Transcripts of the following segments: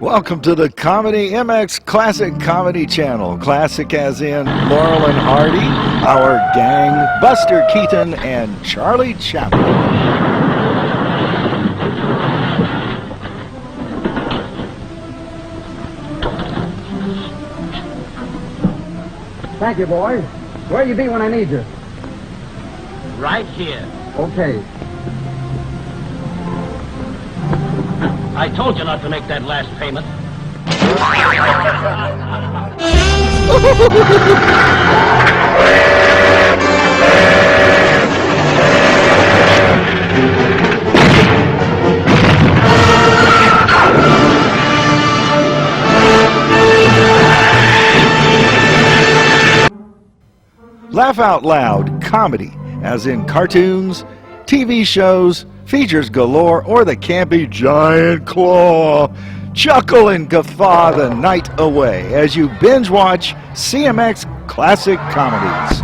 Welcome to the Comedy MX Classic Comedy Channel. Classic as in Laurel and Hardy, Our Gang, Buster Keaton, and Charlie Chaplin. Thank you, boys. Where'll you be when I need you? Right here. Okay. I told you not to make that last payment. Laugh out loud comedy, as in cartoons, TV shows, features galore, or the campy giant claw. Chuckle and guffaw the night away as you binge watch CMX Classic Comedies.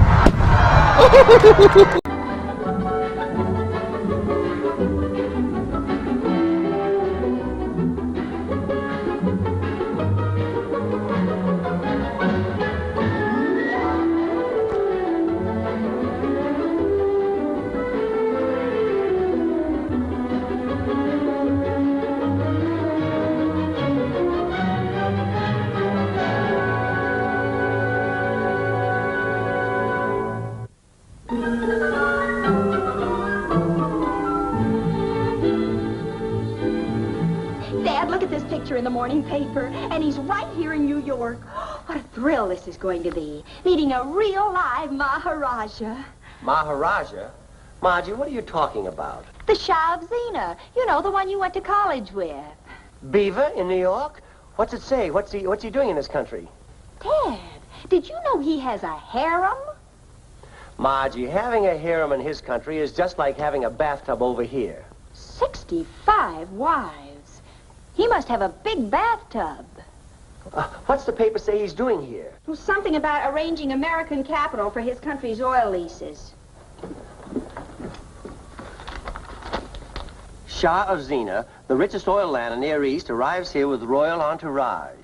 Dad, look at this picture in the morning paper, and he's right here in New York. What a thrill this is going to be, meeting a real live Maharaja. Maharaja? Margie, what are you talking about? The Shah of Zena. You know, the one you went to college with. Beaver in New York? What's it say? What's he doing in this country? Dad, did you know he has a harem? Margie, having a harem in his country is just like having a bathtub over here. 65 wives. He must have a big bathtub. What's the paper say he's doing here? Well, something about arranging American capital for his country's oil leases. Shah of Zena, the richest oil land in the Near East, arrives here with royal entourage.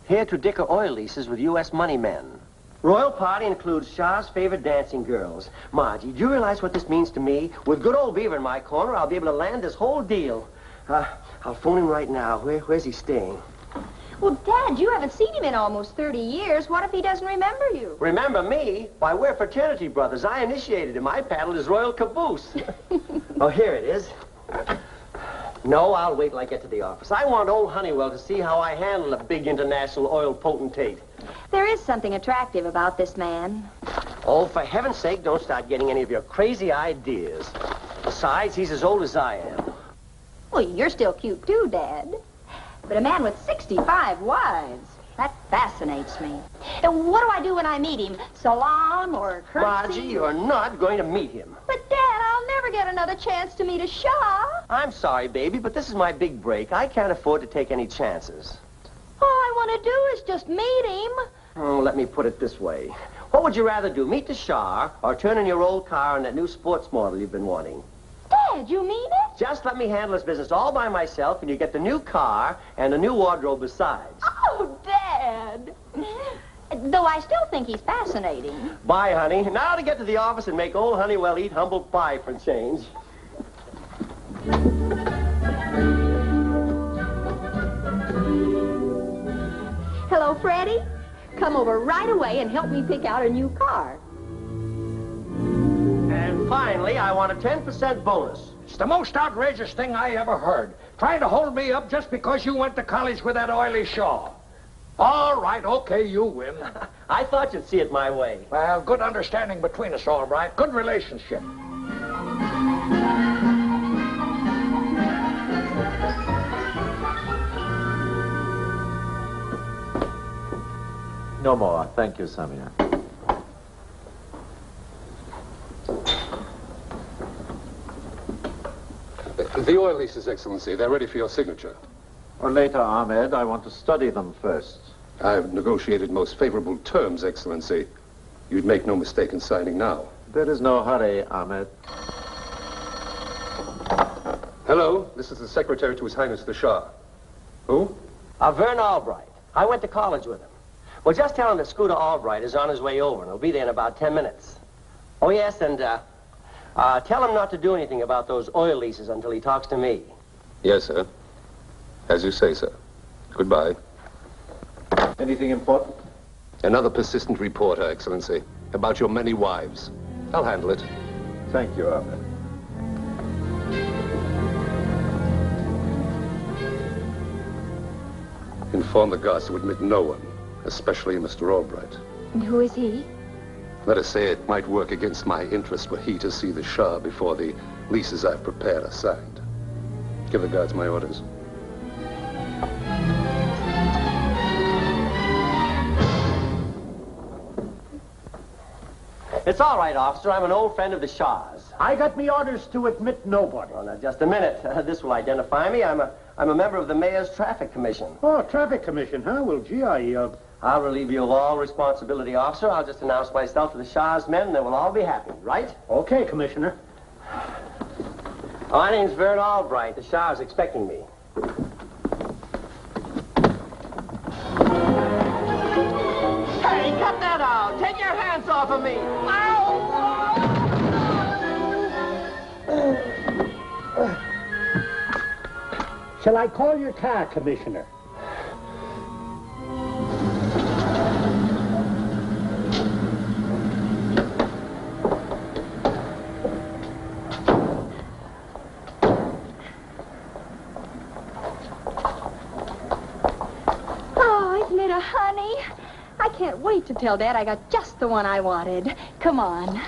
Here to dicker oil leases with U.S. money men. Royal party includes Shah's favorite dancing girls. Margie, do you realize what this means to me? With good old Beaver in my corner, I'll be able to land this whole deal. I'll phone him right now. Where's he staying? Well, Dad, you haven't seen him in almost 30 years. What if he doesn't remember you? Remember me? Why, we're fraternity brothers. I initiated him. I paddled his royal caboose. Oh, here it is. No, I'll wait till I get to the office. I want old Honeywell to see how I handle a big international oil potentate. There is something attractive about this man. Oh, for heaven's sake, don't start getting any of your crazy ideas. Besides, he's as old as I am. Well, you're still cute, too, Dad. But a man with 65 wives, that fascinates me. And what do I do when I meet him? Salam or curtsy? Margie, you're not going to meet him. But, Dad, I'll never get another chance to meet a Shah. I'm sorry, baby, but this is my big break. I can't afford to take any chances. All I want to do is just meet him. Oh, let me put it this way. What would you rather do, meet the Shah or turn in your old car on that new sports model you've been wanting? Dad, you mean it? Just let me handle this business all by myself, and you get the new car and a new wardrobe besides. Oh, Dad. Though I still think he's fascinating. Bye, honey. Now to get to the office and make old Honeywell eat humble pie for a change. Hello, Freddie. Come over right away and help me pick out a new car. And finally, I want a 10% bonus. It's the most outrageous thing I ever heard. Trying to hold me up just because you went to college with that oily Shaw. All right, okay, you win. I thought you'd see it my way. Well, good understanding between us, all right. Good relationship. No more. Thank you, Samir. The oil leases, Excellency. They're ready for your signature. Or later, Ahmed. I want to study them first. I've negotiated most favorable terms, Excellency. You'd make no mistake in signing now. There is no hurry, Ahmed. Hello, this is the secretary to His Highness the Shah. Who? Vern Albright. I went to college with him. Well, just tell him that Scooter Albright is on his way over, and he'll be there in about 10 minutes. Oh, yes, and tell him not to do anything about those oil leases until he talks to me. Yes, sir. As you say, sir. Goodbye. Anything important? Another persistent reporter, Excellency, about your many wives. I'll handle it. Thank you, Ahmed. Inform the guards to admit no one, especially Mr. Albright. And who is he? Let us say it might work against my interest were he to see the Shah before the leases I've prepared are signed. Give the guards my orders. It's all right, officer. I'm an old friend of the Shah's. I got me orders to admit nobody. Oh, now, just a minute. This will identify me. I'm a member of the Mayor's Traffic Commission. Oh, Traffic Commission, huh? Well, gee, I'll relieve you of all responsibility, officer. I'll just announce myself to the Shah's men, and then we'll all be happy, right? Okay, Commissioner. My name's Vern Albright. The Shah's expecting me. Hey, cut that out! Take your hands off of me! Shall I call your car, Commissioner? Oh, isn't it a honey? I can't wait to tell Dad I got just the one I wanted. Come on.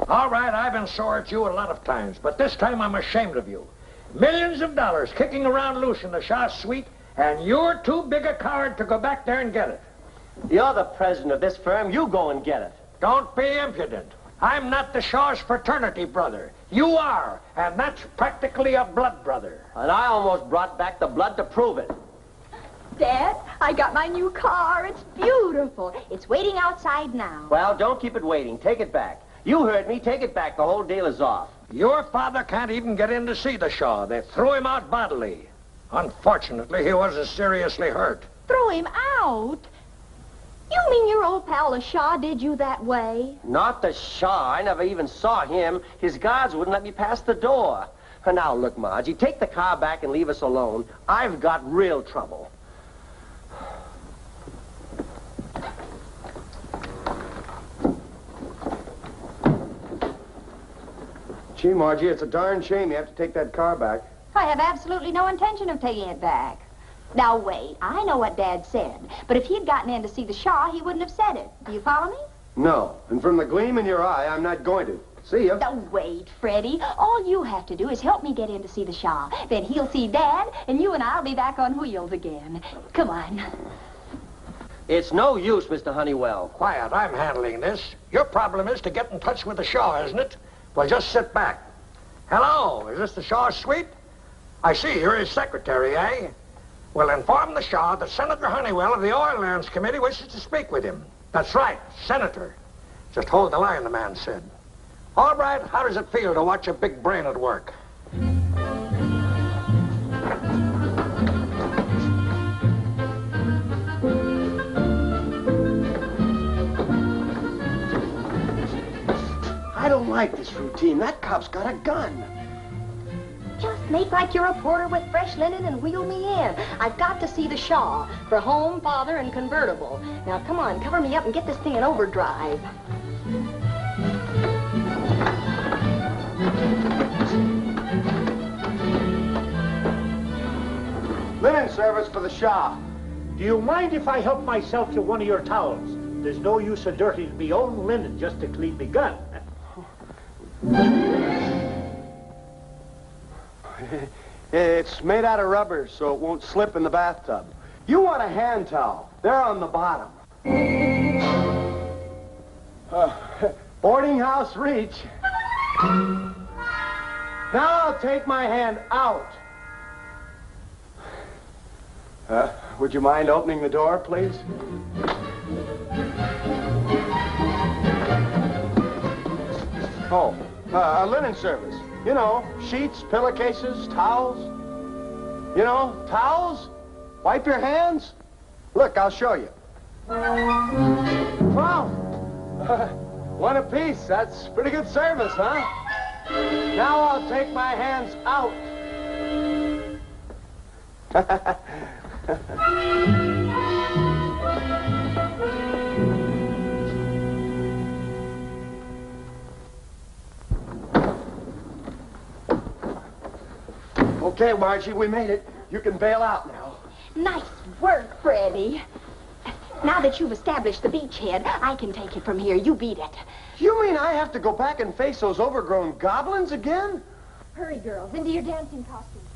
All right, I've been sore at you a lot of times, but this time I'm ashamed of you. Millions of dollars kicking around loose in the Shah's suite, and you're too big a coward to go back there and get it. You're the president of this firm. You go and get it. Don't be impudent. I'm not the Shah's fraternity brother. You are, and that's practically a blood brother. And I almost brought back the blood to prove it. Dad, I got my new car. It's beautiful. It's waiting outside now. Well, don't keep it waiting. Take it back. You heard me. Take it back. The whole deal is off. Your father can't even get in to see the Shah. They threw him out bodily. Unfortunately, he wasn't seriously hurt. Throw him out? You mean your old pal, the Shah, did you that way? Not the Shah. I never even saw him. His guards wouldn't let me pass the door. And now, look, Margie, take the car back and leave us alone. I've got real trouble. Gee, Margie, it's a darn shame you have to take that car back. I have absolutely no intention of taking it back. Now, wait. I know what Dad said. But if he'd gotten in to see the Shah, he wouldn't have said it. Do you follow me? No. And from the gleam in your eye, I'm not going to. See ya. Now, wait, Freddie. All you have to do is help me get in to see the Shah. Then he'll see Dad, and you and I'll be back on wheels again. Come on. It's no use, Mr. Honeywell. Quiet, I'm handling this. Your problem is to get in touch with the Shah, isn't it? Well, just sit back. Hello, is this the Shah's suite? I see you're his secretary, eh? Well, inform the Shah that Senator Honeywell of the Oil Lands Committee wishes to speak with him. That's right, Senator. Just hold the line, the man said. All right, how does it feel to watch a big brain at work? I don't like this routine. That cop's got a gun. Just make like you're a porter with fresh linen and wheel me in. I've got to see the Shah for home, father, and convertible. Now, come on, cover me up and get this thing in overdrive. Linen service for the Shah. Do you mind if I help myself to one of your towels? There's no use of dirtying me own linen just to clean me gun. It's made out of rubber, so it won't slip in the bathtub. You want a hand towel. They're on the bottom. Boarding house reach. Now I'll take my hand out. Would you mind opening the door, please? Oh, a linen service. You know, sheets, pillowcases, towels. You know, towels? Wipe your hands? Look, I'll show you. Wow. One apiece. That's pretty good service, huh? Now I'll take my hands out. Okay, Margie, we made it. You can bail out now. Nice work, Freddie. Now that you've established the beachhead, I can take it from here. You beat it. You mean I have to go back and face those overgrown goblins again? Hurry, girls, into your dancing costumes.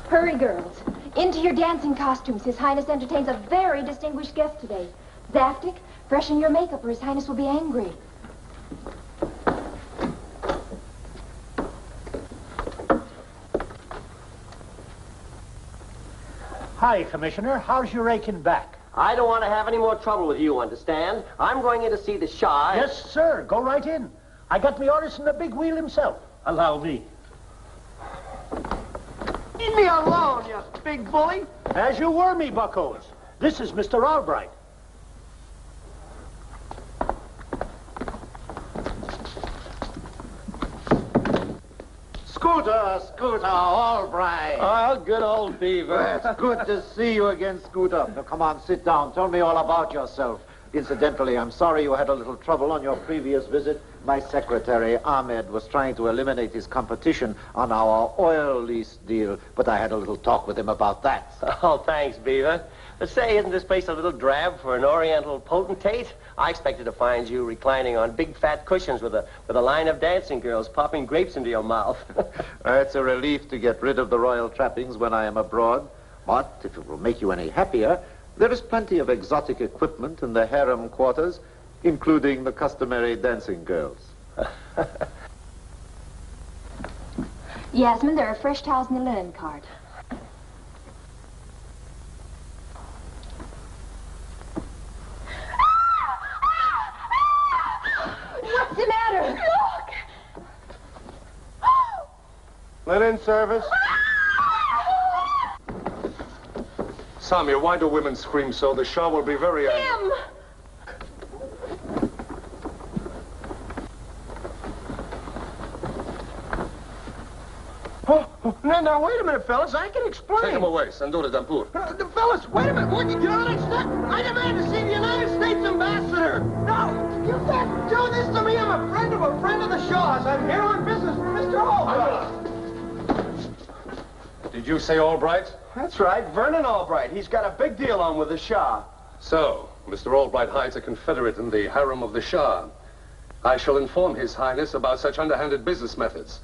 Hurry, girls. Into your dancing costumes. His Highness entertains a very distinguished guest today. Zaftig, freshen your makeup or His Highness will be angry. Hi, Commissioner. How's your aching back? I don't want to have any more trouble with you, understand? I'm going in to see the Shah. Yes, sir. Go right in. I got me orders from the big wheel himself. Allow me. Leave me alone, you big bully. As you were, me buckos. This is Mr. Albright. Scooter, Albright. Oh, good old Beaver. It's good to see you again, Scooter. Now, come on, sit down. Tell me all about yourself. Incidentally, I'm sorry you had a little trouble on your previous visit. My secretary, Ahmed, was trying to eliminate his competition on our oil lease deal, but I had a little talk with him about that. Oh, thanks, Beaver. But say, isn't this place a little drab for an oriental potentate? I expected to find you reclining on big fat cushions with a line of dancing girls popping grapes into your mouth. It's a relief to get rid of the royal trappings when I am abroad. But if it will make you any happier, there is plenty of exotic equipment in the harem quarters, including the customary dancing girls. Yasmin, there are fresh towels in the linen cart. What's the matter? Look! Linen service? Samir, why do women scream so? The Shah will be very angry. Him! Now, wait a minute, fellas. I can explain. Take him away. Sandura Dampur. Fellas, wait a minute. Look, you know what I demand to see the United States ambassador. No, you can't do this to me. I'm a friend of the Shah's. I'm here on business for Mr. Albright. Did you say Albright? That's right, Vernon Albright. He's got a big deal on with the Shah. So, Mr. Albright hides a confederate in the harem of the Shah. I shall inform His Highness about such underhanded business methods.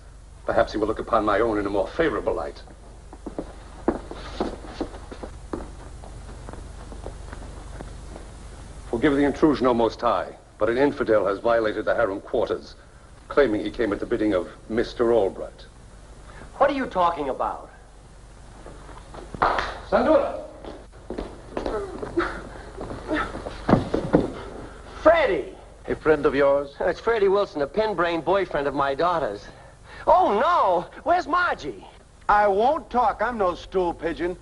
Perhaps he will look upon my own in a more favorable light. Forgive the intrusion, O Most High, but an infidel has violated the harem quarters, claiming he came at the bidding of Mr. Albright. What are you talking about? Sandura! Freddie! A friend of yours? It's Freddie Wilson, a pin-brain boyfriend of my daughter's. Oh, no! Where's Margie? I won't talk. I'm no stool pigeon.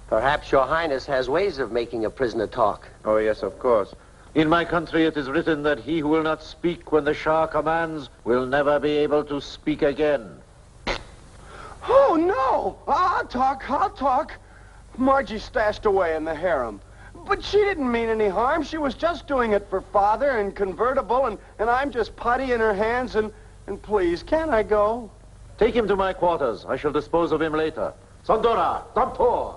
Perhaps your Highness has ways of making a prisoner talk. Oh, yes, of course. In my country, it is written that he who will not speak when the Shah commands will never be able to speak again. Oh, no! I'll talk. Margie's stashed away in the harem. But she didn't mean any harm. She was just doing it for father and convertible, and I'm just putty in her hands, and please, can't I go? Take him to my quarters. I shall dispose of him later. Sandura, Dampur!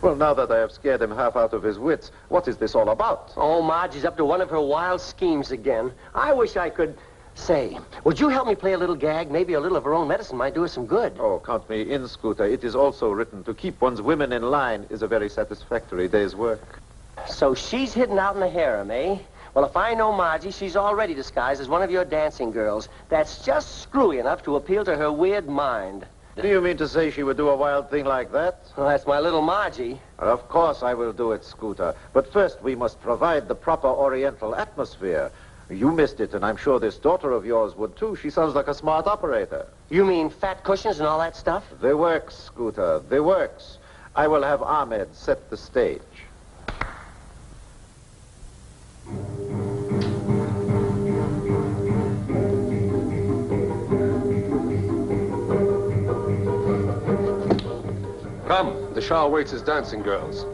Well, now that I have scared him half out of his wits, what is this all about? Oh, Margie's up to one of her wild schemes again. I wish I could... Say, would you help me play a little gag? Maybe a little of her own medicine might do us some good. Oh, count me in, Scooter. It is also written to keep one's women in line is a very satisfactory day's work. So she's hidden out in the harem, eh? Well, if I know Margie, she's already disguised as one of your dancing girls. That's just screwy enough to appeal to her weird mind. Do you mean to say she would do a wild thing like that? Well, that's my little Margie. Of course I will do it, Scooter. But first we must provide the proper Oriental atmosphere. You missed it, and I'm sure this daughter of yours would too. She sounds like a smart operator. You mean fat cushions and all that stuff? They works, Scooter. They works. I will have Ahmed set the stage. Come, the Shah awaits his dancing girls.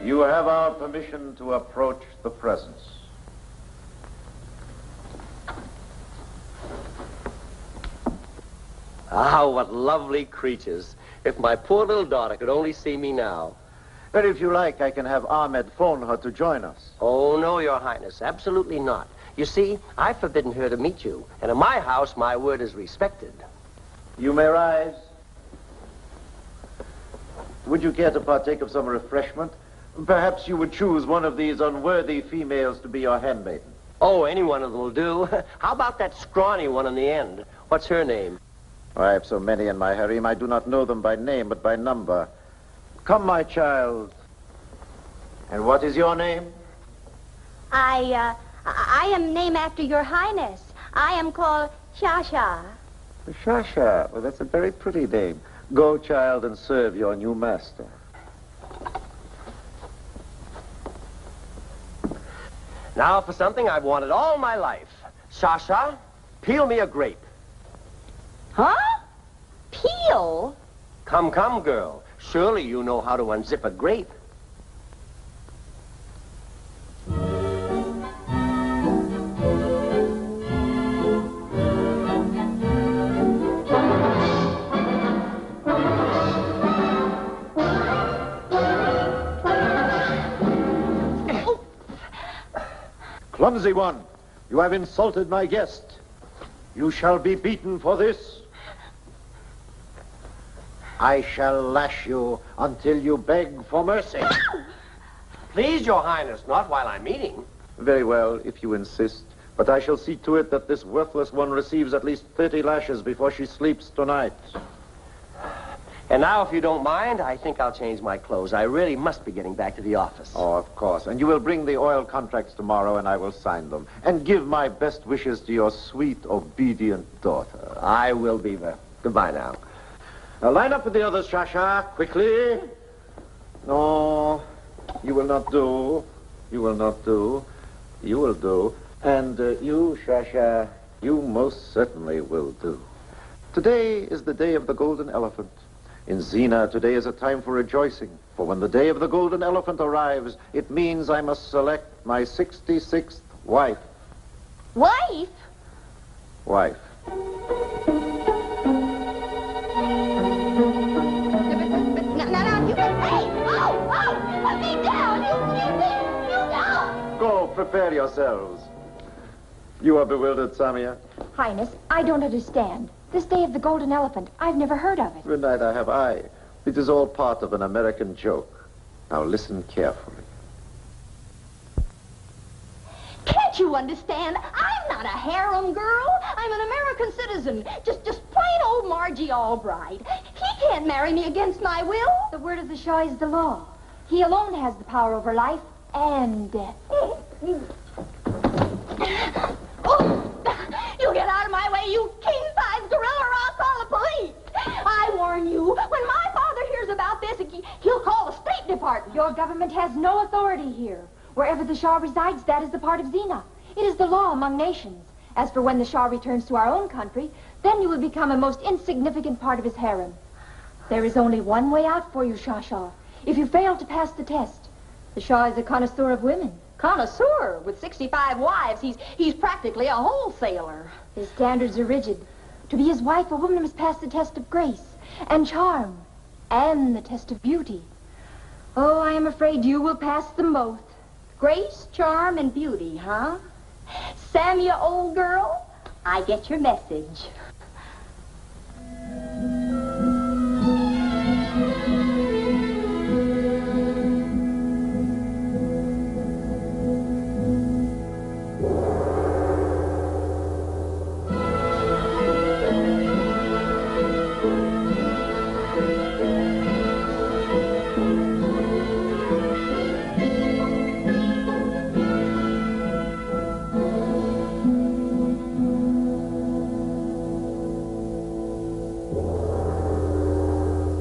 You have our permission to approach the presence. Ah, what lovely creatures. If my poor little daughter could only see me now. But if you like, I can have Ahmed phone her to join us. Oh, no, Your Highness, absolutely not. You see, I've forbidden her to meet you, and in my house, my word is respected. You may rise. Would you care to partake of some refreshment? Perhaps you would choose one of these unworthy females to be your handmaiden. Oh, any one of them will do. How about that scrawny one in the end? What's her name? I have so many in my harem, I do not know them by name, but by number. Come, my child. And what is your name? I am named after Your Highness. I am called Shah. Shah. Well, that's a very pretty name. Go, child, and serve your new master. Now for something I've wanted all my life. Shah, peel me a grape. Huh? Peel? Come, girl. Surely you know how to unzip a grape. Clumsy one, you have insulted my guest. You shall be beaten for this. I shall lash you until you beg for mercy. Please, Your Highness, not while I'm eating. Very well, if you insist. But I shall see to it that this worthless one receives at least 30 lashes before she sleeps tonight. And now, if you don't mind, I think I'll change my clothes. I really must be getting back to the office. Oh, of course. And you will bring the oil contracts tomorrow, and I will sign them. And give my best wishes to your sweet, obedient daughter. I will, Beaver. Goodbye now. Now, line up with the others, Shah, quickly. No, you will not do. You will not do. You will do. And you, Shah, you most certainly will do. Today is the day of the golden elephant. In Zena, today is a time for rejoicing. For when the day of the golden elephant arrives, it means I must select my 66th wife. Wife? Wife. No, you can pay. Oh, put me down. You don't. Go, prepare yourselves. You are bewildered, Samia? Highness, I don't understand. This day of the golden elephant, I've never heard of it. Good night, I have I. It is all part of an American joke. Now listen carefully. Can't you understand? I'm not a harem girl. I'm an American citizen. Just plain old Margie Albright. He can't marry me against my will. The word of the Shah is the law. He alone has the power over life and death. You get out of my way, you king-size gorilla, or I'll call the police. I warn you, when my father hears about this, he'll call the State Department. Your government has no authority here. Wherever the Shah resides, that is the part of Zena. It is the law among nations. As for when the Shah returns to our own country, then you will become a most insignificant part of his harem. There is only one way out for you, Shah. If you fail to pass the test, the Shah is a connoisseur of women. Connoisseur? With 65 wives, he's practically a wholesaler. His standards are rigid. To be his wife, a woman must pass the test of grace and charm and the test of beauty. Oh, I am afraid you will pass them both. Grace, charm, and beauty, huh? Samia, old girl, I get your message.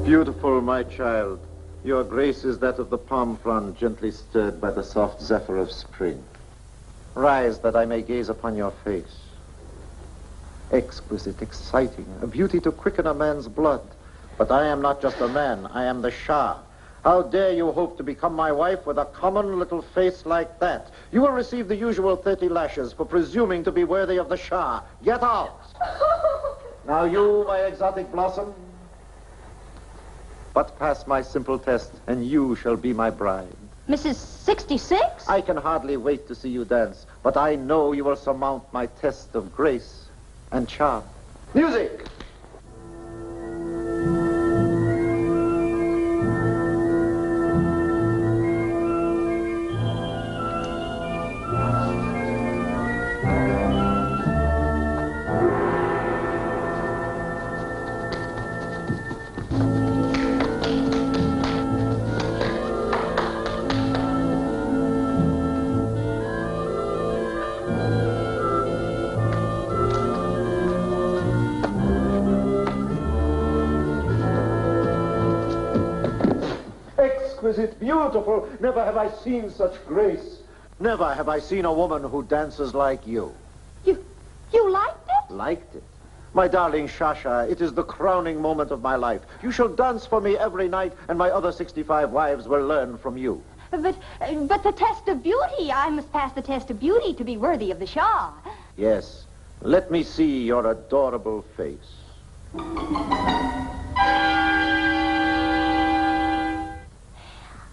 Beautiful, my child. Your grace is that of the palm frond gently stirred by the soft zephyr of spring. Rise that I may gaze upon your face. Exquisite, exciting, a beauty to quicken a man's blood. But I am not just a man, I am the Shah. How dare you hope to become my wife with a common little face like that? You will receive the usual 30 lashes for presuming to be worthy of the Shah. Get out! Now you, my exotic blossom, but pass my simple test, and you shall be my bride. Mrs. 66? I can hardly wait to see you dance, but I know you will surmount my test of grace and charm. Music! Exquisite, beautiful. Never have I seen such grace. Never have I seen a woman who dances like you. You liked it? Liked it? My darling Shasha, it is the crowning moment of my life. You shall dance for me every night, and my other 65 wives will learn from you. But the test of beauty. I must pass the test of beauty to be worthy of the Shah. Yes. Let me see your adorable face.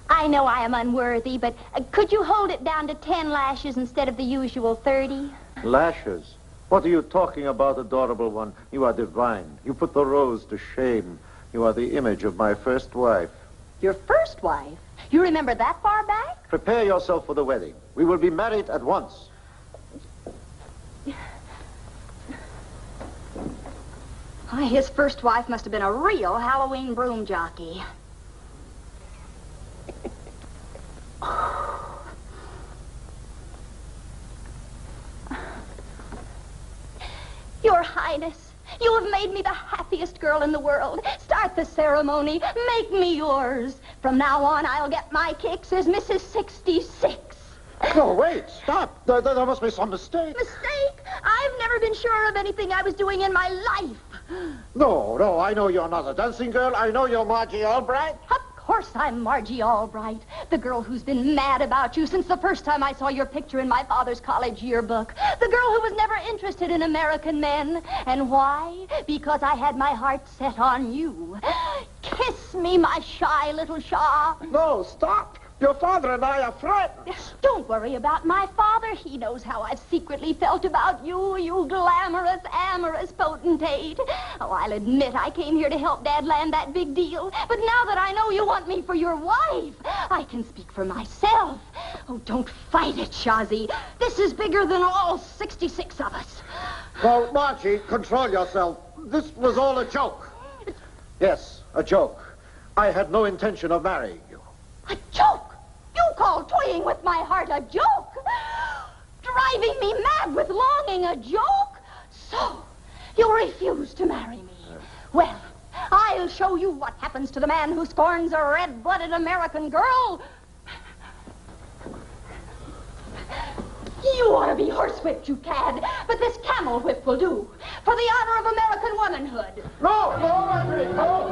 I know I am unworthy, but could you hold it down to 10 lashes instead of the usual 30? Lashes? What are you talking about, adorable one? You are divine. You put the rose to shame. You are the image of my first wife. Your first wife? You remember that far back? Prepare yourself for the wedding. We will be married at once. Why, his first wife must have been a real Halloween broom jockey. Your Highness, you have made me the happiest girl in the world. Start the ceremony. Make me yours. From now on, I'll get my kicks as Mrs. 66. No, wait, stop. There must be some mistake. Mistake? I've never been sure of anything I was doing in my life. No, I know you're not a dancing girl. I know you're Margie Albright. Of course I'm Margie Albright, the girl who's been mad about you since the first time I saw your picture in my father's college yearbook. The girl who was never interested in American men. And why? Because I had my heart set on you. Kiss me, my shy little Shah. No, stop. Your father and I are friends. Don't worry about my father. He knows how I've secretly felt about you, you glamorous, amorous potentate. Oh, I'll admit I came here to help Dad land that big deal. But now that I know you want me for your wife, I can speak for myself. Oh, don't fight it, Shazzy. This is bigger than all 66 of us. Well, Margie, control yourself. This was all a joke. Yes, a joke. I had no intention of marrying you. A joke? You call toying with my heart a joke? Driving me mad with longing a joke? So, you refuse to marry me. Well, I'll show you what happens to the man who scorns a red-blooded American girl. You ought to be horsewhipped, you cad, but this camel whip will do. for the honor of American womanhood. No, Marjorie, no.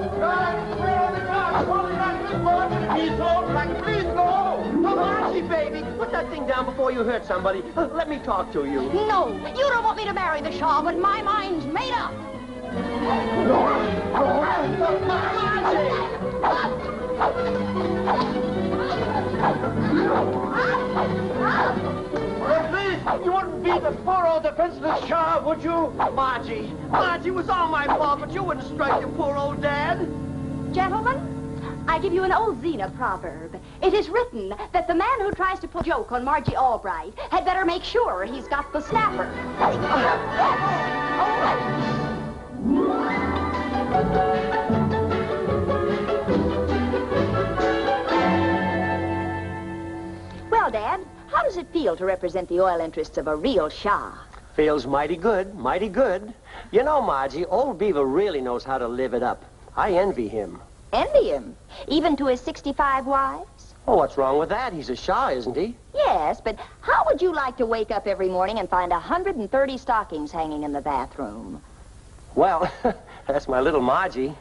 Where are the guns? Holding on to Marjorie. He's old, like, please, no. Oh, Margie, baby, put that thing down before you hurt somebody. Let me talk to you. No, you don't want me to marry the Shah, but my mind's made up. Please, you wouldn't be the poor old defenseless Shah, would you? Margie, it was all my fault, but you wouldn't strike your poor old dad. Gentlemen, I give you an old Zena proverb. It is written that the man who tries to pull a joke on Margie Albright had better make sure he's got the snapper. Well, Dad, how does it feel to represent the oil interests of a real Shah? Feels mighty good, mighty good. You know, Margie, old Beaver really knows how to live it up. I envy him. Envy him? Even to his 65 wives? Oh, what's wrong with that? He's a Shah, isn't he? Yes, but how would you like to wake up every morning and find 130 stockings hanging in the bathroom? Well, that's my little Margie.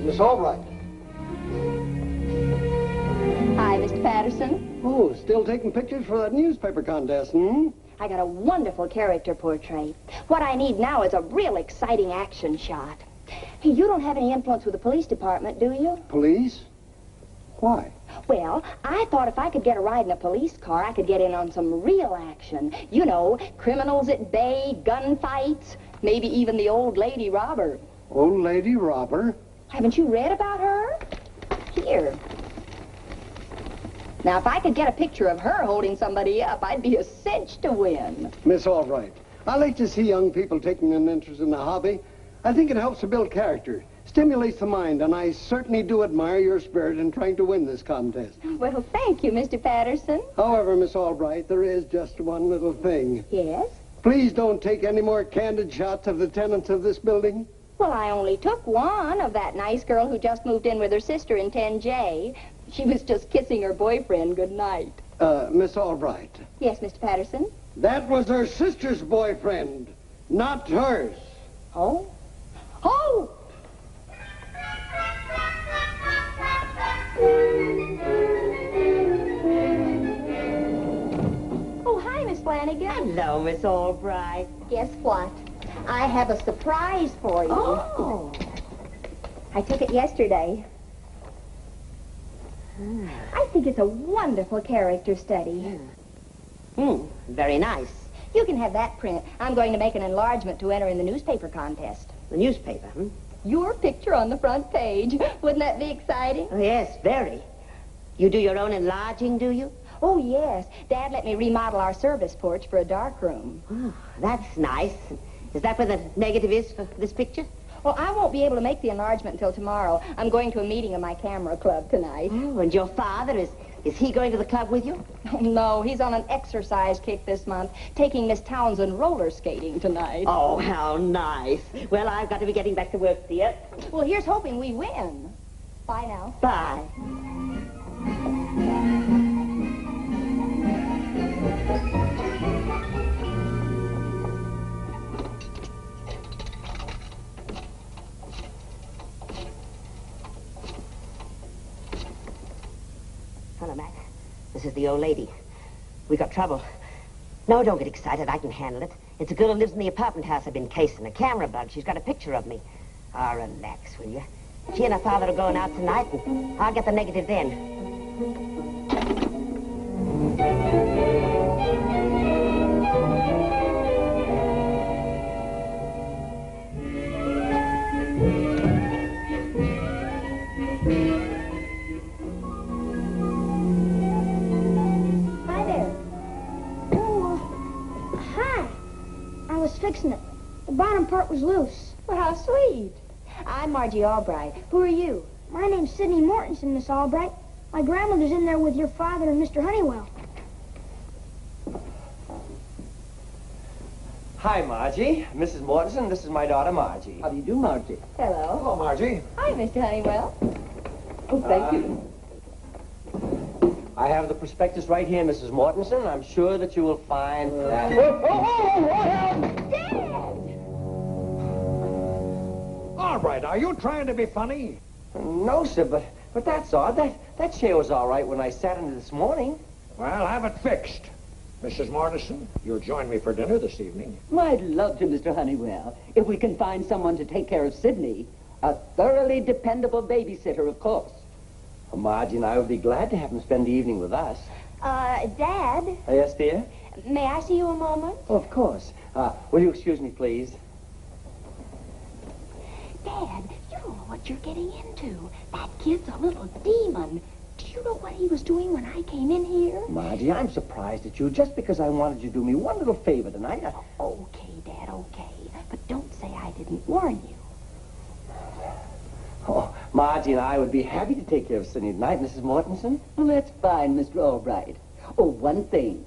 Miss Albright. Hi, Mr. Patterson. Oh, still taking pictures for that newspaper contest, hmm? I got a wonderful character portrait. What I need now is a real exciting action shot. Hey, you don't have any influence with the police department, do you? Police? Why? Well, I thought if I could get a ride in a police car, I could get in on some real action. You know, criminals at bay, gunfights, maybe even the old lady robber. Old lady robber? Haven't you read about her? Here. Now, if I could get a picture of her holding somebody up, I'd be a cinch to win. Miss Albright, I like to see young people taking an interest in the hobby. I think it helps to build character, stimulates the mind, and I certainly do admire your spirit in trying to win this contest. Well, thank you, Mr. Patterson. However, Miss Albright, there is just one little thing. Yes? Please don't take any more candid shots of the tenants of this building. Well, I only took one of that nice girl who just moved in with her sister in 10J. She was just kissing her boyfriend goodnight. Miss Albright. Yes, Mr. Patterson? That was her sister's boyfriend, not hers. Oh? Oh! Oh, hi, Miss Flanagan. Hello, Miss Albright. Guess what? I have a surprise for you. Oh. I took it yesterday. I think it's a wonderful character study. Very nice. You can have that print. I'm going to make an enlargement to enter in the newspaper contest. The newspaper, hmm? Your picture on the front page. Wouldn't that be exciting? Oh, yes, very. You do your own enlarging, do you? Oh, yes. Dad let me remodel our service porch for a dark room. Oh, that's nice. Is that where the negative is for this picture? Well, I won't be able to make the enlargement until tomorrow. I'm going to a meeting of my camera club tonight. Oh, and your father, is he going to the club with you? Oh, no, he's on an exercise kick this month, taking Miss Townsend roller skating tonight. Oh, how nice. Well, I've got to be getting back to work, dear. Well, here's hoping we win. Bye now. Bye. Hello, Matt. This is the old lady. We got trouble. No, don't get excited. I can handle it. It's a girl who lives in the apartment house I've been casing. A camera bug. She's got a picture of me. Ah, relax, will you? She and her father are going out tonight, and I'll get the negative then. Hi there. Oh, hi. I was fixing it. The bottom part was loose. Well, how sweet. I'm Margie Albright. Who are you? My name's Sidney Mortensen, Miss Albright. My grandmother's in there with your father and Mr. Honeywell. Hi, Margie. Mrs. Mortensen, this is my daughter, Margie. How do you do, Margie? Hello. Hello, Margie. Hi, Mr. Honeywell. Oh, thank you. I have the prospectus right here, Mrs. Mortensen. I'm sure that you will find that... All right, are you trying to be funny? No, sir, but that's odd. That chair was all right when I sat in it this morning. Well, have it fixed. Mrs. Mortensen, you'll join me for dinner this evening. I'd love to, Mr. Honeywell, if we can find someone to take care of Sidney. A thoroughly dependable babysitter, of course. Well, Margie and I would be glad to have him spend the evening with us. Dad, Yes, dear? may I see you a moment? Oh, of course. Will you excuse me, please? Dad, you don't know what you're getting into. That kid's a little demon. Do you know what he was doing when I came in here? Margie, I'm surprised at you just because I wanted you to do me one little favor tonight. Okay, Dad, okay. But don't say I didn't warn you. Oh, Margie and I would be happy to take care of Sidney tonight, Mrs. Mortensen. Well, that's fine, Mr. Albright. Oh, one thing.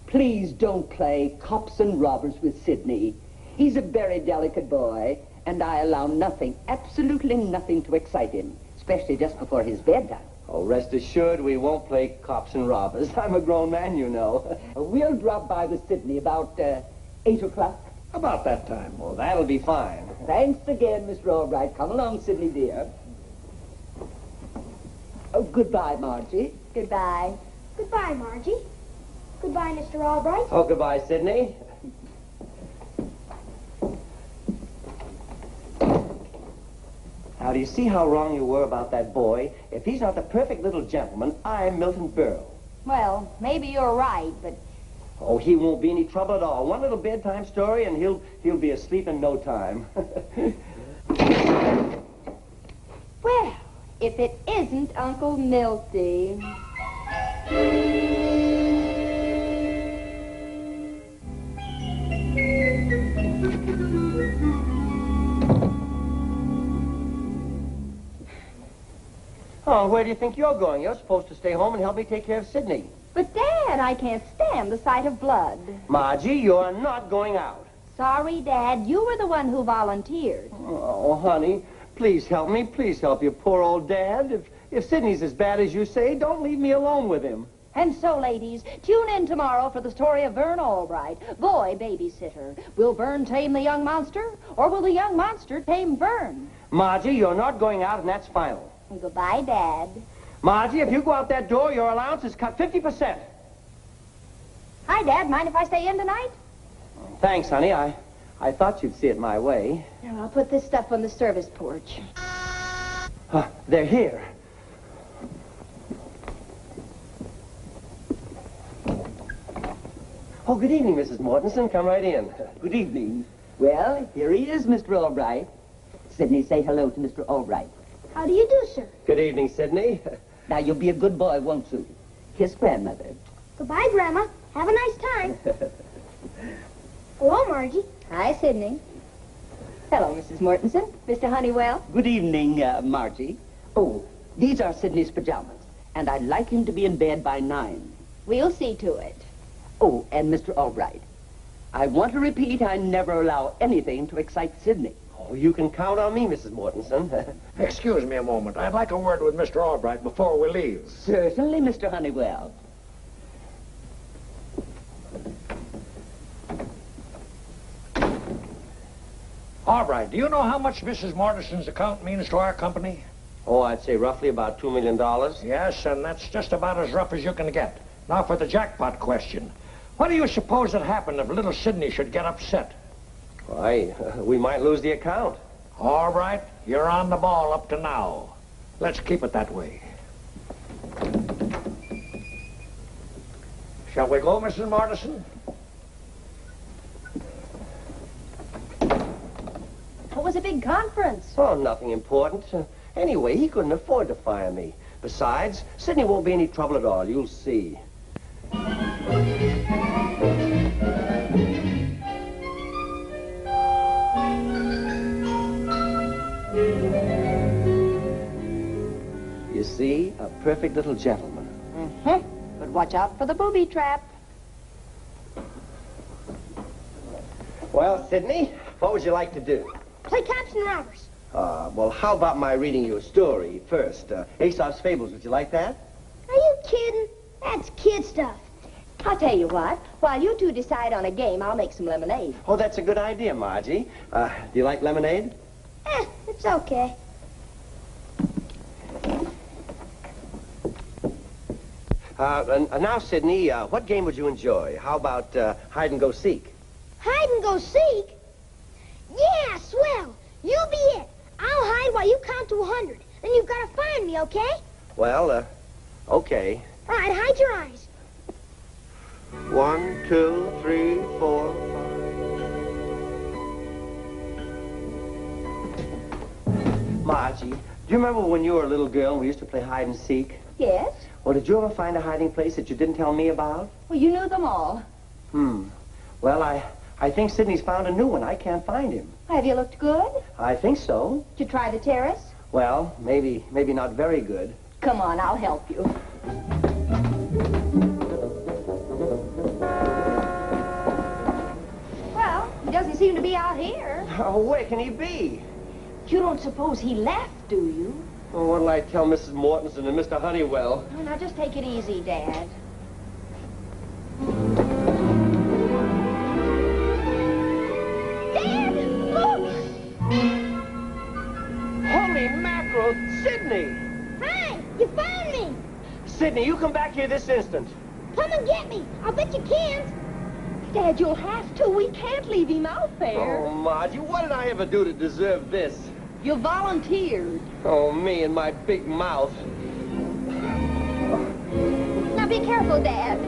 Please don't play cops and robbers with Sidney. He's a very delicate boy, and I allow nothing, absolutely nothing to excite him, especially just before his bedtime. Oh, rest assured we won't play cops and robbers. I'm a grown man, you know. We'll drop by with Sidney about 8 o'clock. About that time. Well, that'll be fine. Thanks again, Mr. Albright. Come along, Sidney, dear. Oh, goodbye, Margie. Goodbye. Goodbye, Margie. Goodbye, Mr. Albright. Oh, goodbye, Sidney. Now, do you see how wrong you were about that boy? If he's not the perfect little gentleman, I'm Milton Berle. Well, maybe you're right, but... Oh, he won't be any trouble at all. One little bedtime story, and he'll be asleep in no time. Well, if it isn't Uncle Milty. Oh, where do you think you're going? You're supposed to stay home and help me take care of Sidney. But, Dad, I can't stand the sight of blood. Margie, you're not going out. Sorry, Dad. You were the one who volunteered. Oh, honey, please help me. Please help your poor old dad. If Sidney's as bad as you say, don't leave me alone with him. And so, ladies, tune in tomorrow for the story of Vern Albright, boy babysitter. Will Vern tame the young monster, or will the young monster tame Vern? Margie, you're not going out, and that's final. Goodbye, Dad. Margie, if you go out that door, your allowance is cut 50%. Hi, Dad. Mind if I stay in tonight? Thanks, honey. I thought you'd see it my way. Here, I'll put this stuff on the service porch. They're here. Oh, good evening, Mrs. Mortensen. Come right in. Good evening. Well, here he is, Mr. Albright. Sidney, say hello to Mr. Albright. How do you do, sir? Good evening, Sidney. Now, you'll be a good boy, won't you? Kiss grandmother. Goodbye, Grandma. Have a nice time. Hello, Margie. Hi, Sidney. Hello, Mrs. Mortensen. Mr. Honeywell. Good evening, Margie. Oh, these are Sidney's pajamas, and I'd like him to be in bed by 9. We'll see to it. Oh, and Mr. Albright, I want to repeat I never allow anything to excite Sidney. Oh, you can count on me, Mrs. Mortensen. Excuse me a moment. I'd like a word with Mr. Albright before we leave. Certainly, Mr. Honeywell. Albright, do you know how much Mrs. Mortensen's account means to our company? Oh, I'd say roughly about $2 million. Yes, and that's just about as rough as you can get. Now for the jackpot question. What do you suppose would happen if little Sidney should get upset? Why, we might lose the account. All right, you're on the ball up to now. Let's keep it that way. Shall we go, Mrs. Mortensen? What was a big conference? Oh, nothing important. Anyway, he couldn't afford to fire me. Besides, Sidney won't be any trouble at all. You'll see. You see, a perfect little gentleman. Mm-hmm. But watch out for the booby trap. Well, Sidney, what would you like to do? Play cops and robbers. Well, how about my reading you a story first? Aesop's Fables, would you like that? Are you kidding? That's kid stuff. I'll tell you what. While you two decide on a game, I'll make some lemonade. Oh, that's a good idea, Margie. Do you like lemonade? It's okay. Now, Sidney, what game would you enjoy? How about hide and go seek? Hide and go seek? Yeah, swell. You be it. I'll hide while you count to 100. Then you've got to find me, okay? Well, okay. All right, hide your eyes. 1, 2, 3, 4, 5. Margie, do you remember when you were a little girl and we used to play hide and seek? Yes? Well, did you ever find a hiding place that you didn't tell me about? Well, you knew them all. Well, I think Sidney's found a new one. I can't find him. Have you looked good? I think so. Did you try the terrace? Well, maybe not very good. Come on, I'll help you. Well, he doesn't seem to be out here. Oh, where can he be? You don't suppose he left, do you? Oh, what'll I tell Mrs. Mortensen and Mr. Honeywell? Oh, now just take it easy, Dad. Dad, look! Holy mackerel, Sidney! Hi, you found me. Sidney, you come back here this instant. Come and get me. I'll bet you can't. Dad, you'll have to. We can't leave him out there. Oh, Margie, what did I ever do to deserve this? You volunteered. Oh, me and my big mouth. Now be careful, Dad.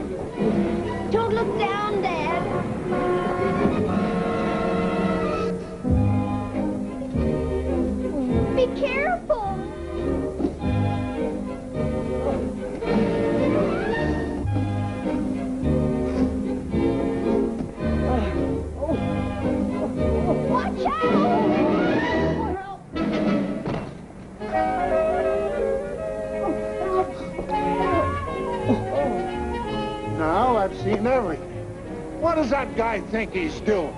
Don't look down, Dad. Be careful. Watch out! Now I've seen everything. What does that guy think he's doing?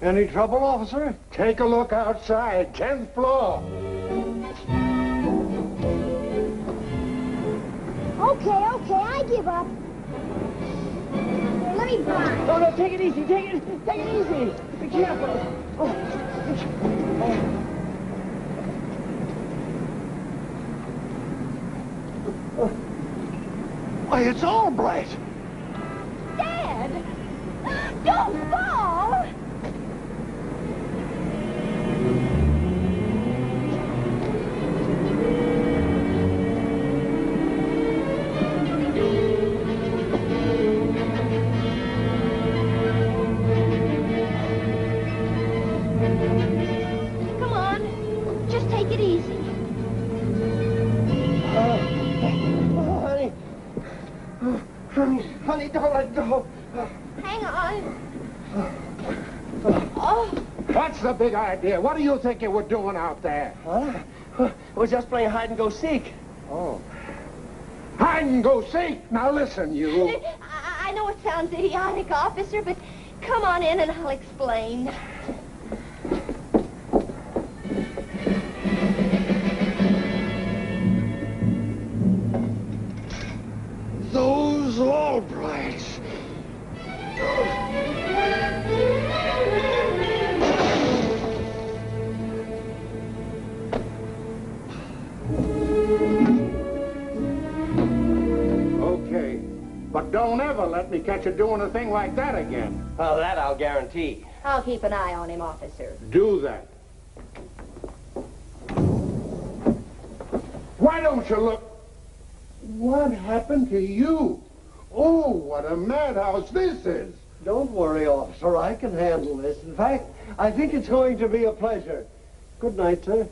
Any trouble, officer? Take a look outside, 10th floor. Okay, I give up. Let me blind. No, take it easy, take it easy. Be careful. Why, it's Albright. Dad! Don't fall! let go. Hang on. Oh. What's the big idea? What do you think you were doing out there? We're just playing hide-and-go-seek. Oh. Hide and go seek. Now listen, you. I know it sounds idiotic, officer, but come on in and I'll explain. Those Albrights. Okay, but don't ever let me catch you doing a thing like that again. Oh, that I'll guarantee. I'll keep an eye on him, officer. Do that. Why don't you look? What happened to you? Oh, what a madhouse this is. Don't worry, officer. I can handle this. In fact, I think it's going to be a pleasure. Good night, sir.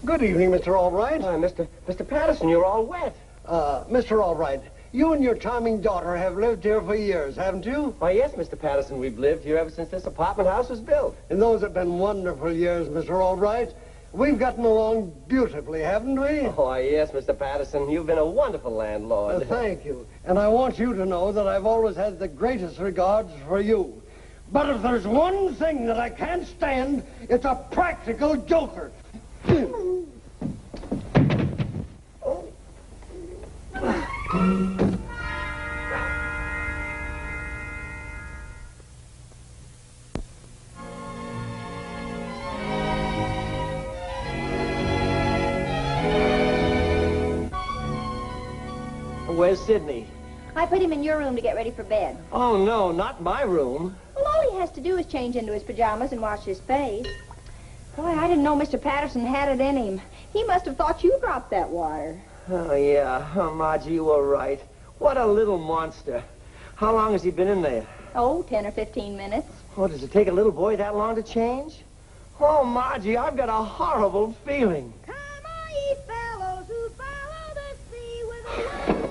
Good evening, Mr. Albright. Mr. Patterson, you're all wet. Mr. Albright, you and your charming daughter have lived here for years, haven't you? Why, yes, Mr. Patterson, we've lived here ever since this apartment house was built. And those have been wonderful years, Mr. Albright. We've gotten along beautifully, haven't we? Oh, yes, Mr. Patterson, you've been a wonderful landlord. Thank you. And I want you to know that I've always had the greatest regards for you. But if there's one thing that I can't stand, it's a practical joker. Where's Sidney? I put him in your room to get ready for bed. Oh, no, not my room. Well, all he has to do is change into his pajamas and wash his face. Boy, I didn't know Mr. Patterson had it in him. He must have thought you dropped that wire. Oh, yeah. Oh, Margie, you were right. What a little monster. How long has he been in there? Oh, 10 or 15 minutes. Oh, does it take a little boy that long to change? Oh, Margie, I've got a horrible feeling. Come on, ye fellows who follow the sea with a line.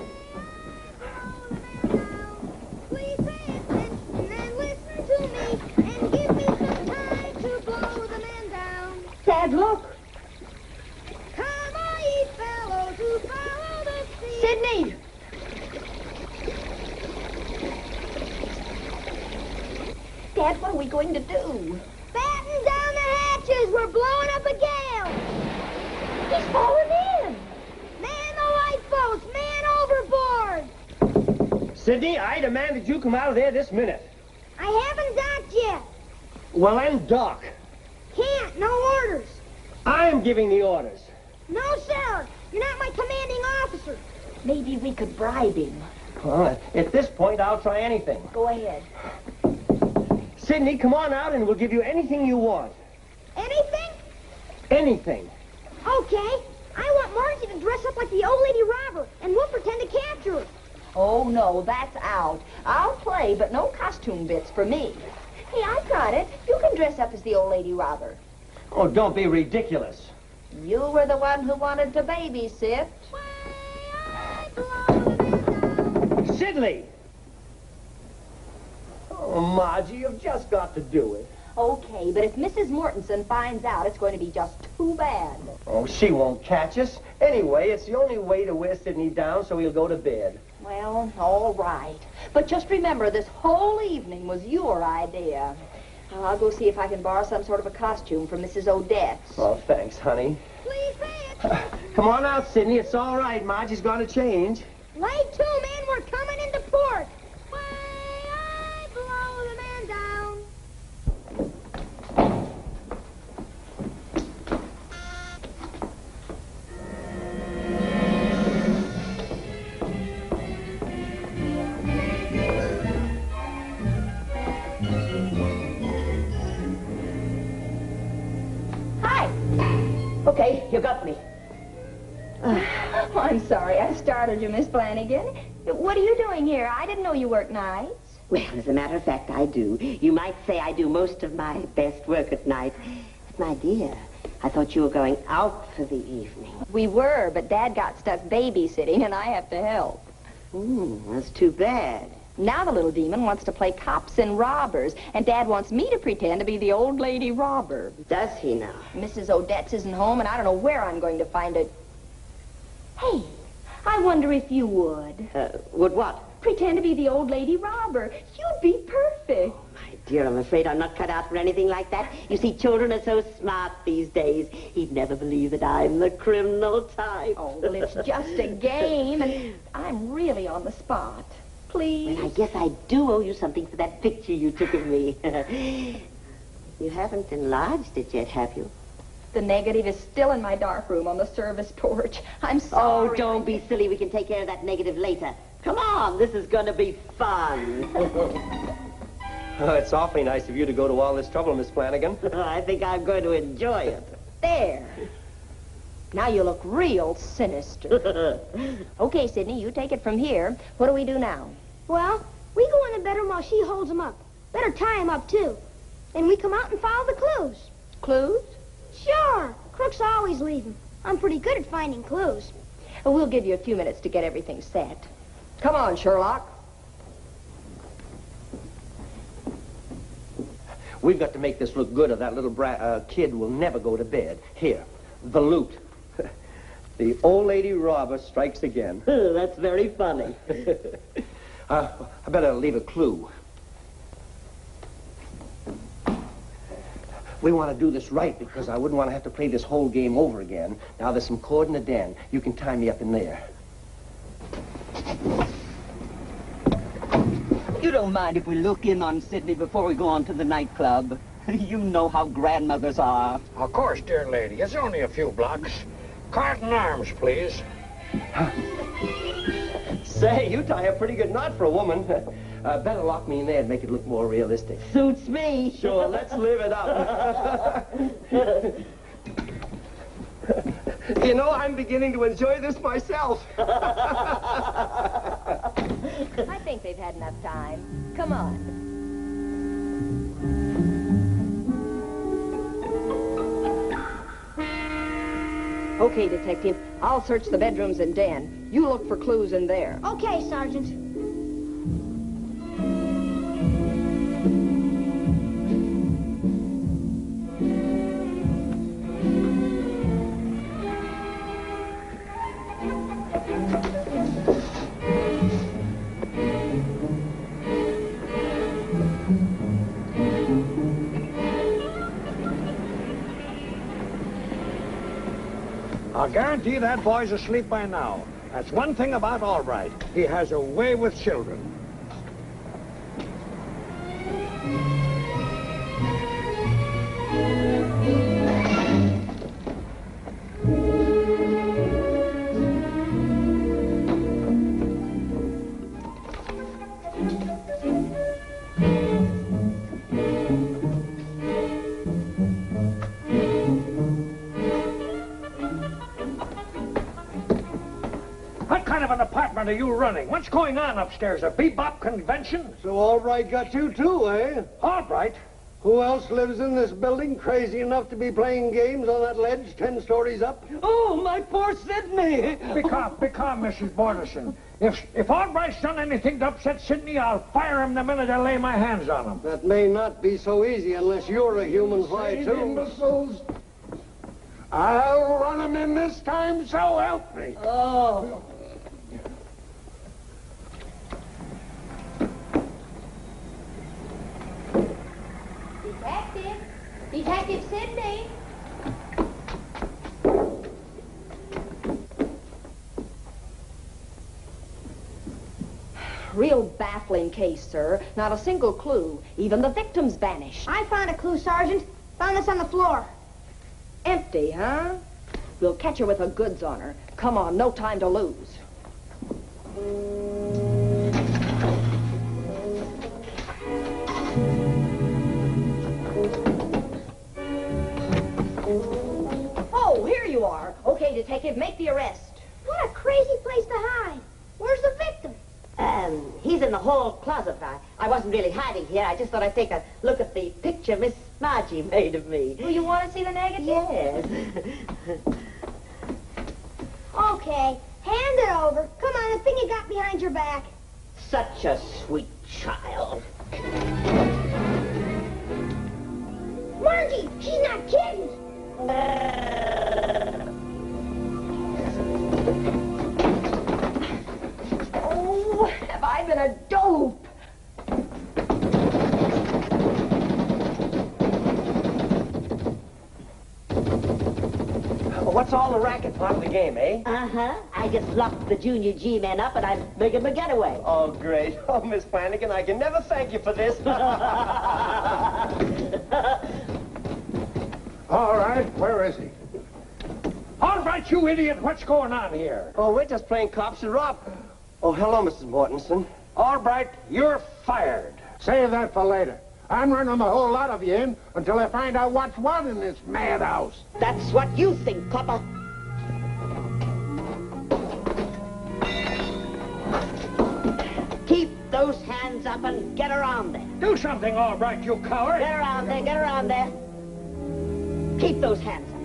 Please pay attention and listen to me and give me some time to blow the man down. Dad, look. Come on, ye fellows who follow the sea. Sidney! Dad, what are we going to do? Batten down the hatches. We're blowing up a gale. He's fallen in. Man the lifeboats. Man overboard. Sidney, I demand that you come out of there this minute. I haven't docked yet. Well, then, dock. Can't. No orders. I'm giving the orders. No, sir. You're not my commanding officer. Maybe we could bribe him. Well, at this point, I'll try anything. Go ahead. Sidney, come on out and we'll give you anything you want. Anything? Anything. Okay. I want Margie to dress up like the old lady robber, and we'll pretend to capture her. Oh, no, that's out. I'll play, but no costume bits for me. Hey, I've got it. You can dress up as the old lady robber. Oh, don't be ridiculous. You were the one who wanted to babysit. Sidney! Oh, Margie, you've just got to do it. Okay, but if Mrs. Mortensen finds out, it's going to be just too bad. Oh, she won't catch us. Anyway, it's the only way to wear Sidney down so he'll go to bed. Well, all right. But just remember, this whole evening was your idea. I'll go see if I can borrow some sort of a costume from Mrs. Odetts. Oh, thanks, honey. Please pay it. Come on out, Sidney. It's all right. Margie's going to change. Lay to, man. We're coming into port. Way I blow the man down. Hi. Okay, you got me. Oh, I'm sorry. I startled you, Miss Flanagan. What are you doing here? I didn't know you worked nights. Well, as a matter of fact, I do. You might say I do most of my best work at night. But, my dear, I thought you were going out for the evening. We were, but Dad got stuck babysitting, and I have to help. That's too bad. Now the little demon wants to play cops and robbers, and Dad wants me to pretend to be the old lady robber. Does he now? Mrs. Odetts isn't home, and I don't know where I'm going to find her. Hey, I wonder if you would. Would what? Pretend to be the old lady robber. You'd be perfect. My dear, I'm afraid I'm not cut out for anything like that. You see, children are so smart these days. He'd never believe that I'm the criminal type. Oh, well, it's just a game, and I'm really on the spot. Please? Well, I guess I do owe you something for that picture you took of me. You haven't enlarged it yet, have you? The negative is still in my dark room on the service porch. I'm sorry. Oh, don't be silly. We can take care of that negative later. Come on, this is going to be fun. Oh, it's awfully nice of you to go to all this trouble, Miss Flanagan. I think I'm going to enjoy it. There. Now you look real sinister. Okay, Sidney, you take it from here. What do we do now? Well, we go in the bedroom while she holds him up. Better tie him up, too. And we come out and follow the clues. Clues? Sure. Crooks always leave them. I'm pretty good at finding clues. Well, we'll give you a few minutes to get everything set. Come on, Sherlock. We've got to make this look good or that little kid will never go to bed. Here, the loot. The old lady robber strikes again. That's very funny. I better leave a clue. We want to do this right because I wouldn't want to have to play this whole game over again. Now, there's some cord in the den. You can tie me up in there. You don't mind if we look in on Sidney before we go on to the nightclub? You know how grandmothers are. Of course, dear lady. It's only a few blocks. Cart and arms, please. Say, you tie a pretty good knot for a woman. Better lock me in there and make it look more realistic. Suits me. Sure, let's live it up. You know, I'm beginning to enjoy this myself. I think they've had enough time. Come on. Okay, Detective. I'll search the bedrooms and den. You look for clues in there. Okay, Sergeant. I'll guarantee that boy's asleep by now. That's one thing about Albright. He has a way with children. What kind of an apartment are you running? What's going on upstairs? A bebop convention? So Albright got you too, eh? Albright? Who else lives in this building crazy enough to be playing games on that ledge 10 stories up? Oh, my poor Sidney! Be calm, Mrs. Borderson. If Albright's done anything to upset Sidney, I'll fire him the minute I lay my hands on him. That may not be so easy unless you're a human fly, too. Imbeciles. I'll run him in this time, so help me. Oh. Detective! Detective Sidney! Real baffling case, sir. Not a single clue. Even the victim's vanished. I found a clue, Sergeant. Found this on the floor. Empty, huh? We'll catch her with the goods on her. Come on, no time to lose. Oh, here you are. Okay, Detective, make the arrest. What a crazy place to hide. Where's the victim? He He's in the hall closet. I wasn't really hiding here. I just thought I'd take a look at the picture Miss Margie made of me. Well, you want to see the negative? Yes. Okay, hand it over. Come on, the thing you got behind your back. Such a sweet child. Margie, she's not kidding. Oh, have I been a dope? What's all the racket? Part of the game, eh? Uh-huh. I just locked the junior G-men up and I'm making a getaway. Oh, great. Oh, Miss Flanagan, I can never thank you for this. All right, where is he? All right, you idiot, what's going on here? Oh, we're just playing cops and rob. Oh, hello, Mrs. Mortensen. All right, you're fired. Save that for later. I'm running the whole lot of you in until I find out what's what in this madhouse. That's what you think, copper. Keep those hands up and get around there. Do something, all right, you coward. Get around there, get around there. Keep those hands up.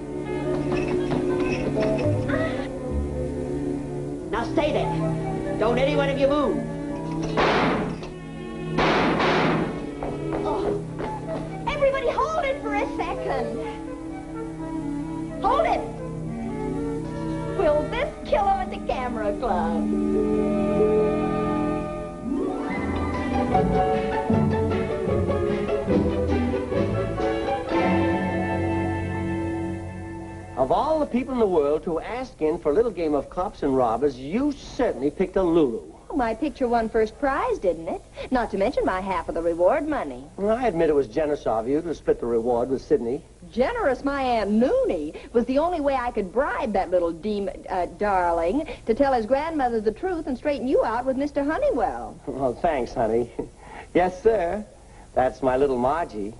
Now stay there. Don't any one of you move. Oh. Everybody hold it for a second. Hold it. Will this kill him at the camera club? Of all the people in the world to ask in for a little game of cops and robbers, you certainly picked a Lulu. Well, my picture won first prize, didn't it? Not to mention my half of the reward money. Well, I admit it was generous of you to split the reward with Sydney. Generous, my Aunt Noonie, was the only way I could bribe that little darling to tell his grandmother the truth and straighten you out with Mr. Honeywell. Well, thanks, honey. Yes, sir. That's my little Margie.